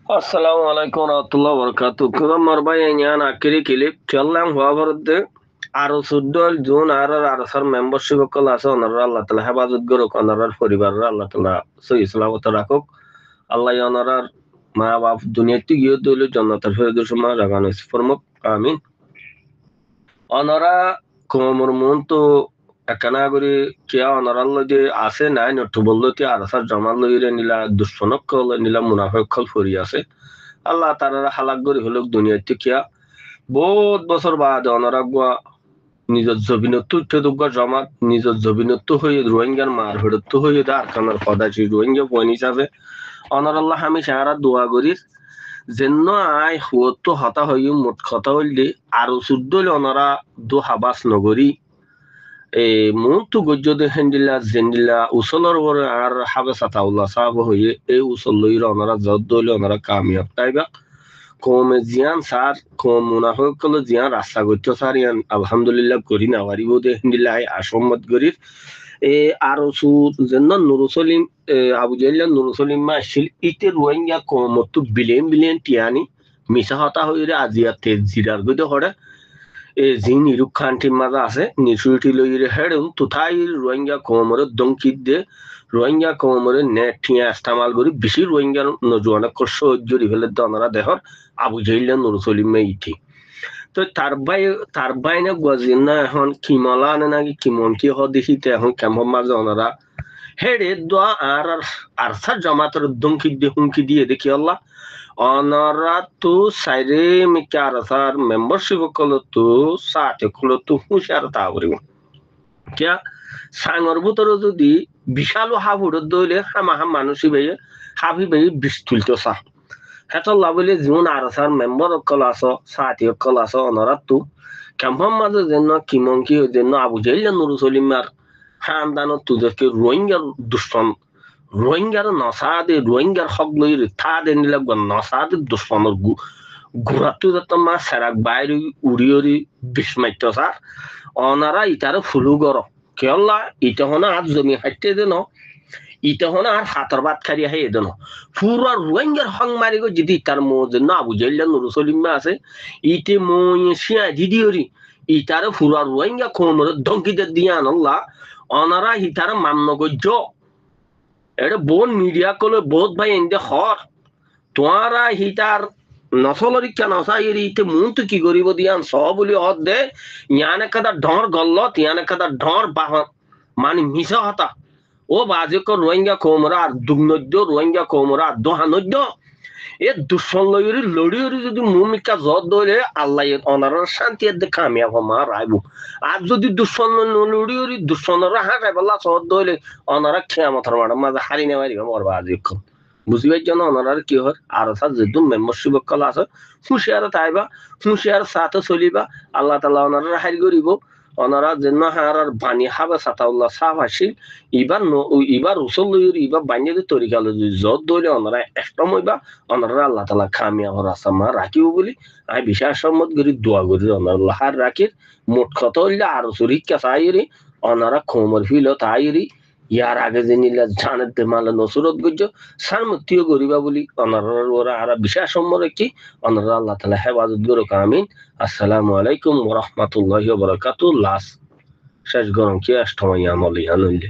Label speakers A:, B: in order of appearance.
A: Assalamualaikum warahmatullahi wabarakatuh. Kuma marba yan akiri kilip challam huavarde aro suddol jun arasar membership kol asa onarar Allah taala হেফাজত করুক onarar পরিবারের Allah taala সহি সালামত রাখুক Allah onarar মা বাপ দুনিয়াতে গিয়ে দইল জান্নাতের ফেরদৌস মা জাগানো ফরমুক আমিন অনরা কোমর মন তো একনা করে কিয়া অনরাল যে আছে নাই নটু বললো তি আরাসার জমাল লইরে নিলা দুশ্মনক কল নিলা মুনাফিক কল ফরি আছে আল্লাহ তারা হালাক করে হলো দুনিয়াতে কিয়া বহুত বছর বাদ অনরা গুয়া নিজের জবিনত্ব উঠে জমাত নিজের জবিনত্ব হয়ে রোহিঙ্গার মার হড়ত্ব হয়ে আর কানার পদাচি রোহিঙ্গা পয়নি চাবে অনরাল্লাহ আমি সারা দোয়া করিস যেন আই হুয়তো হতা হই মোট কথা হইলে আরো শুদ্ধ অনরা দু হাবাস নগরী মন তো গজ্য দেখেন দিলা জেন্দিলা উসলর বড় আর হাবে সাতাউল্লাহ সাহাব হয়ে এই উসল লইর অনরা যদ দইলে অনরা কামিয়াব তাইবা কমে জিয়ান সার কম মুনাফিক কল জিয়ান রাস্তা করতে সার ইয়ান আলহামদুলিল্লাহ করি না পারিব দেখেন দিলা আসমত গরির আরো সু যেন নুরুসলিম আবু জাইল্লা নুরুসলিম মা আসছিল ইতে রোহিঙ্গা কমতো বিলিয়ন বিলিয়ন টিয়ানি মিশা হতা হইরে আজিয়াতে জিরার গদে হড়ে জিন ইরুক খানটির মাঝে আছে নিশুটি লইরে হেড়ুন তুথাই রোহিঙ্গা কমরে দঙ্কিত দে রোহিঙ্গা কমরে নেট ঠিয়া ইস্তেমাল করি বেশি রোহিঙ্গা নজওয়ানা কষ্ট জরি ফেলে দনারা দেহর আবু জাইল্লা নুরুসলিম মা ইতি তো তার বাই না গজিন না এখন কিমলা আনে নাকি কিমন কি হ দেখিতে এখন কেমন মাঝে ওনারা হেডে দোয়া আর সার জামাতের দমকি দিয়ে হুমকি দিয়ে দেখি আল্লাহ অনারা তো সাইরে মিকে আর সার মেম্বারশিপ কলো তো সাথে কলো তো হুঁশিয়ার তা করিব কিয়া সাঙর ভিতরে যদি বিশাল হাফুড়ত দইলে হামাহা মানুষই ভাইয়ে হাফি ভাই বিষ তুলতো সা হেতল্লা বলে জীবন আর সার মেম্বার অকল আছো সাথী অকল আছো অনরাত কেমন মাঝে যেন কিমঙ্কি যেন আবু জাইল্লা নুরুসলিমার খানদানত তুদেরকে রোহিঙ্গার দুশ্মন রোহিঙ্গার নসাদে রোহিঙ্গার হক লই থা দেন লাগবে নসাদের দুশ্মনের ঘুরাতো যত মা সেরাক বাইরে উড়িয়রি বিস্মাইত সার অনারা ইতারে ফুলু গর কেল্লা ইটা হনা আজ জমি হাইতে দেন ইটা হনা আর হাতর বাদ খারি হাই দেন পুরা রোহিঙ্গার হং মারি গো যদি তার মো জন্য আবু জাইল্লা নুরুসলিমা আছে ইতে মই সিয়া দিদিওরি ইতারে পুরা রোহিঙ্গা কোমর ধমকিতে দিয়া আনল্লা অনারা হিতারে মান্য গজ্য এটা বোন মিডিয়া কলে বহুত ভাই এনদে হর তোমারা হিতার নসলরি কেন নসাইরি ইতে মন তো কি করিব দিয়ান সব বলি হদ দে ইয়ানে কাদা ঢর গল্লত ইয়ানে কাদা ঢর বাহ মানে মিশা হতা ও বাজে কো রোহিঙ্গা কোমরা আর দুগ্নদ্য রোহিঙ্গা কোমরা আর দোহানদ্য এ দুশ্মন লইরি লড়িয়রি যদি মুমিকা জদ দইলে আল্লাহ অনার শান্তি এদে কামিয়াব মা রাইবু আর যদি দুশ্মন লড়িয়রি দুশ্মনরা হাঁটাই বল্লা জদ দইলে অনারা খেয়ামতর মাডা মাঝে হারি নেওয়ারি মরবা আজিক বুঝিবার জন্য অনারার কি হয় আর সাথে যেহেতু মেম্বারশিপ কল আছে হুঁশিয়ার তাইবা হুঁশিয়ার সাথে চলিবা আল্লাহ তালা ওনারা হারি করিব ওনারা যেন হার বানি হাবে সাতাউল্লাহ সাহ আসিল ইবার উসল লইর ইবার বানিয়ে তরিকা লই যত দইলে ওনারা একদম হইবা ওনারা আল্লাহ তালা খামিয়া রাস্তা মা রাখিব বলি আমি বিশেষ সম্মত করি দোয়া করি ওনারা হার রাখির মোট কথা হইলে আরো চরিকা চাইরি ওনারা খোমর ফিল তাইরি ইয়ার আগে যে নিলা জানের মালা নসরত গজ্য সারমতিও করিবা বলি অনারার ওরা আর বিশেষ সম্মত কি অনারা আল্লাহ তালা হেফাজত করুক আমিন আসসালামু আলাইকুম ওয়া রাহমাতুল্লাহি ওয়া বারাকাতুহু লাস শেষ গরম কি অষ্টমাই আমল ইহান হইলে